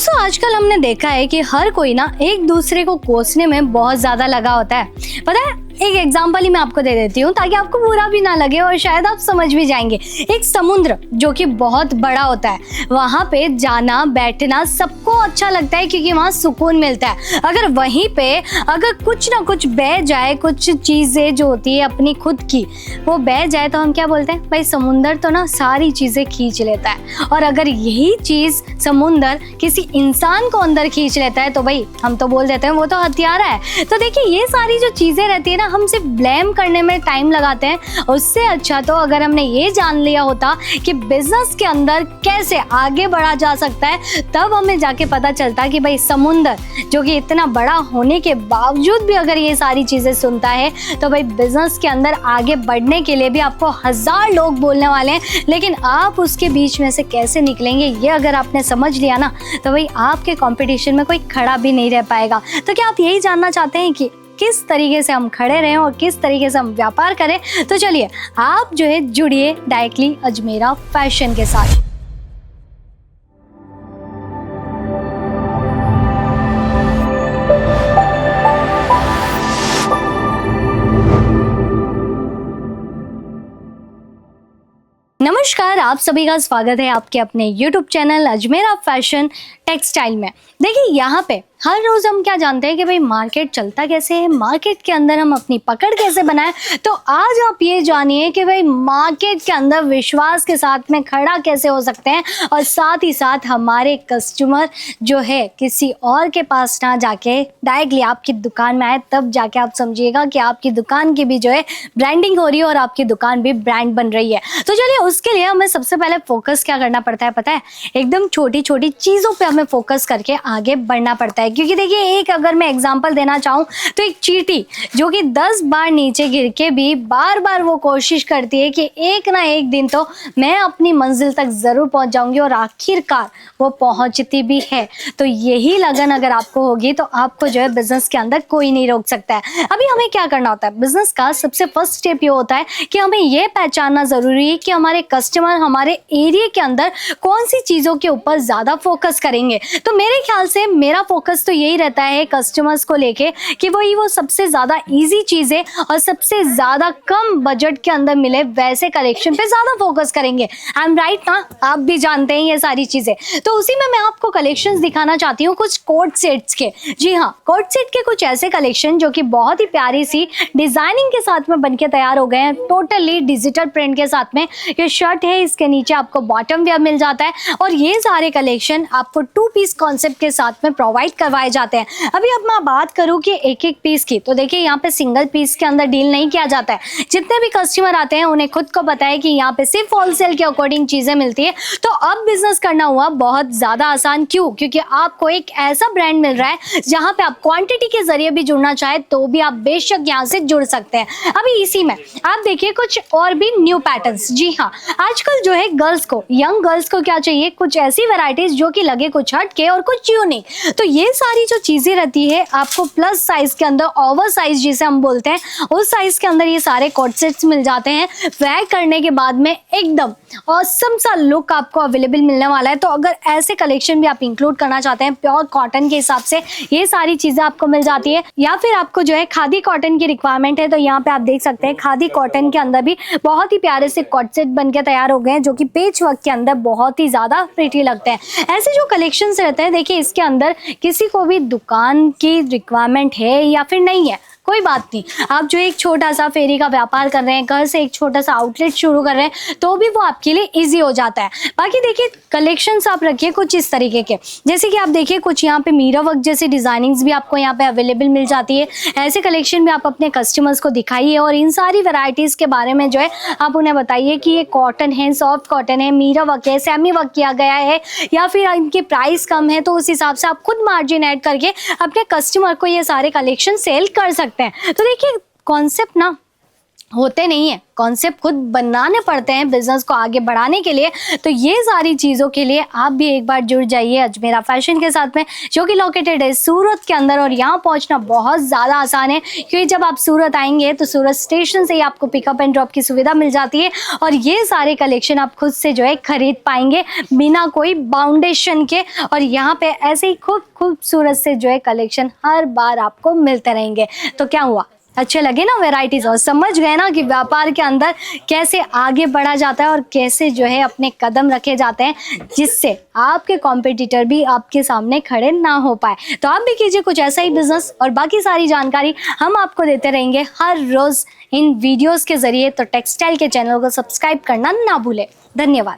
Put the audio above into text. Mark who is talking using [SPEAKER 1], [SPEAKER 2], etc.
[SPEAKER 1] दोस्तों आजकल हमने देखा है कि हर कोई ना एक दूसरे को कोसने में बहुत ज्यादा लगा होता है। पता है, एक एग्जांपल ही मैं आपको दे देती हूँ ताकि आपको बुरा भी ना लगे और शायद आप समझ भी जाएंगे। एक समुद्र जो कि बहुत बड़ा होता है, वहां पे जाना बैठना सबको अच्छा लगता है क्योंकि वहां सुकून मिलता है। अगर वहीं पे अगर कुछ ना कुछ बह जाए, कुछ चीजें जो होती है अपनी खुद की वो बह जाए तो हम क्या बोलते हैं, भाई समुंदर तो ना सारी चीजें खींच लेता है। और अगर यही चीज समुंदर किसी इंसान को अंदर खींच लेता है तो भाई हम तो बोल देते हैं वो तो हत्यारा है। तो देखिए ये सारी जो चीजें रहती है ना, हम सिर्फ ब्लेम करने में टाइम लगाते हैं। उससे अच्छा तो अगर हमने ये जान लिया होता कि बिजनेस के अंदर कैसे आगे बढ़ा जा सकता है, तब हमें जाके पता चलता कि भाई समुंदर जो कि इतना बड़ा होने के बावजूद भी अगर ये सारी चीजें सुनता है तो भाई बिजनेस के अंदर आगे बढ़ने के लिए भी आपको 1000 लोग बोलने वाले हैं, लेकिन आप उसके बीच में से कैसे निकलेंगे ये अगर आपने समझ लिया ना तो भाई आपके कंपटीशन में कोई खड़ा भी नहीं रह पाएगा। तो क्या आप यही जानना चाहते हैं कि किस तरीके से हम खड़े रहें और किस तरीके से हम व्यापार करें? तो चलिए आप जो है जुड़िए डायरेक्टली अजमेरा फैशन के साथ। नमस्कार, आप सभी का स्वागत है आपके अपने YouTube channel Ajmera fashion textile में। देखिए यहाँ पे हर रोज हम क्या जानते हैं कि भाई मार्केट चलता कैसे है, मार्केट के अंदर हम अपनी पकड़ कैसे बनाएं। तो आज आप ये जानिए कि भाई मार्केट के अंदर विश्वास के साथ में खड़ा कैसे हो सकते हैं और साथ ही साथ हमारे कस्टमर जो है किसी और के पास ना जाके डायरेक्टली आपकी दुकान में आए, तब जाके आप समझिएगा कि आपकी दुकान की भी जो है ब्रांडिंग हो रही है और आपकी दुकान भी ब्रांड बन रही है। तो चलिए उसके लिए हमें सबसे पहले फोकस क्या करना पड़ता है पता है, एकदम छोटी छोटी चीज़ों पे हमें फोकस करके आगे बढ़ना पड़ता है। क्योंकि देखिए एक अगर मैं एग्जांपल देना चाहूँ तो एक चींटी जो कि 10 बार नीचे गिर के भी बार बार वो कोशिश करती है कि एक ना एक दिन तो मैं अपनी मंजिल तक जरूर पहुंच जाऊंगी, और आखिरकार वो पहुंचती भी है। तो यही लगन अगर आपको होगी तो आपको जो है बिजनेस के अंदर कोई नहीं रोक सकता है। अभी हमें क्या करना होता है, बिजनेस का सबसे फर्स्ट स्टेप ये होता है कि हमें ये पहचानना जरूरी है कि हमारे कस्टमर हमारे एरिया के अंदर कौन सी चीजों के ऊपर ज्यादा फोकस करेंगे। तो मेरे ख्याल से मेरा फोकस तो यही रहता है कस्टमर्स को लेके कि वो सबसे ज्यादा इजी चीजें और सबसे ज्यादा कम बजट के अंदर मिले वैसे कलेक्शन पे ज्यादा फोकस करेंगे। आई एम राइट ना, आप भी जानते हैं ये सारी चीजें। तो उसी में मैं आपको कलेक्शंस दिखाना चाहती हूँ कुछ कोट सेट्स के। जी हाँ, कोट सेट के कुछ ऐसे कलेक्शन जो कि बहुत ही प्यारी सी डिजाइनिंग के साथ में बनके तैयार हो गए हैं, टोटली डिजिटल प्रिंट के साथ में। ये शर्ट है, इसके नीचे आपको बॉटम वेयर मिल जाता है और ये सारे कलेक्शन आपको 2 पीस कॉन्सेप्ट के साथ में प्रोवाइड करवाए जाते हैं। अभी अब मैं बात करूं कि एक एक पीस की, तो देखिए यहाँ पे सिंगल पीस के अंदर डील नहीं किया जाता है। जितने भी कस्टमर आते हैं उन्हें खुद को पता है कि यहाँ पे सिर्फ होलसेल के अकॉर्डिंग चीजें मिलती है। तो अब बिजनेस करना हुआ बहुत ज्यादा आसान। क्यों? क्योंकि आपको एक ऐसा ब्रांड मिल रहा है जहाँ पे आप क्वांटिटी के जरिए भी जुड़ना चाहे तो भी आप बेशक यहाँ से जुड़ सकते हैं। अभी इसी में आप देखिए कुछ और भी न्यू पैटर्न्स। जी हाँ, आजकल जो है गर्ल्स को, यंग गर्ल्स को क्या चाहिए, कुछ ऐसी वैरायटीज जो कि लगे कुछ हटके और कुछ यूनिक। तो ये सारी जो चीजें रहती है आपको प्लस साइज के अंदर, ओवर साइज जिसे हम बोलते हैं, उस साइज के अंदर ये सारे कोट सेट्स मिल जाते हैं। वेयर करने के बाद में एकदम ऑसम सा लुक आपको अवेलेबल मिलने वाला है। तो अगर ऐसे कलेक्शन भी आप इंक्लूड करना चाहते हैं प्योर कॉटन के हिसाब से, ये सारी चीजें आपको मिल जाती है। या फिर आपको जो है खादी कॉटन की रिक्वायरमेंट है तो यहाँ पे आप देख सकते हैं खादी कॉटन के अंदर भी बहुत ही प्यारे से कोट सेट बनके तैयार हो गए हैं जो कि पेच वर्क के अंदर बहुत ही ज्यादा प्रिटी लगते हैं। ऐसे जो कलेक्शंस रहते हैं, देखिए इसके अंदर किसी को भी दुकान की रिक्वायरमेंट है या फिर नहीं है, कोई बात नहीं, आप जो एक छोटा सा फेरी का व्यापार कर रहे हैं, घर से एक छोटा सा आउटलेट शुरू कर रहे हैं, तो भी वो आपके लिए इजी हो जाता है। बाकी देखिए कलेक्शंस आप रखिए कुछ इस तरीके के, जैसे कि आप देखिए कुछ यहाँ पे मीरा वर्क जैसी डिजाइनिंग्स भी आपको यहाँ पे अवेलेबल मिल जाती है। ऐसे कलेक्शन भी आप अपने कस्टमर्स को दिखाइए और इन सारी वेराइटीज के बारे में जो है आप उन्हें बताइए कि ये कॉटन है, सॉफ्ट कॉटन है, मीरा वर्क है, सेमी वर्क किया गया है, या फिर इनकी प्राइस कम है। तो उस हिसाब से आप खुद मार्जिन ऐड करके अपने कस्टमर को ये सारे कलेक्शन सेल कर सकते हैं। तो देखिए कॉन्सेप्ट ना होते नहीं है, कॉन्सेप्ट खुद बनाने पड़ते हैं बिजनेस को आगे बढ़ाने के लिए। तो ये सारी चीज़ों के लिए आप भी एक बार जुड़ जाइए अजमेरा फैशन के साथ में, जो कि लोकेटेड है सूरत के अंदर। और यहाँ पहुँचना बहुत ज़्यादा आसान है, क्योंकि जब आप सूरत आएंगे तो सूरत स्टेशन से ही आपको पिकअप एंड ड्रॉप की सुविधा मिल जाती है। और ये सारे कलेक्शन आप खुद से जो है खरीद पाएंगे बिना कोई बाउंडेशन के। और यहाँ पे ऐसे ही खूबसूरत से जो है कलेक्शन हर बार आपको मिलते रहेंगे। तो क्या हुआ, अच्छे लगे ना वैरायटीज, और समझ गए ना कि व्यापार के अंदर कैसे आगे बढ़ा जाता है और कैसे जो है अपने कदम रखे जाते हैं, जिससे आपके कॉम्पिटिटर भी आपके सामने खड़े ना हो पाए। तो आप भी कीजिए कुछ ऐसा ही बिजनेस, और बाकी सारी जानकारी हम आपको देते रहेंगे हर रोज इन वीडियोस के जरिए। तो टेक्सटाइल के चैनल को सब्सक्राइब करना ना भूले। धन्यवाद।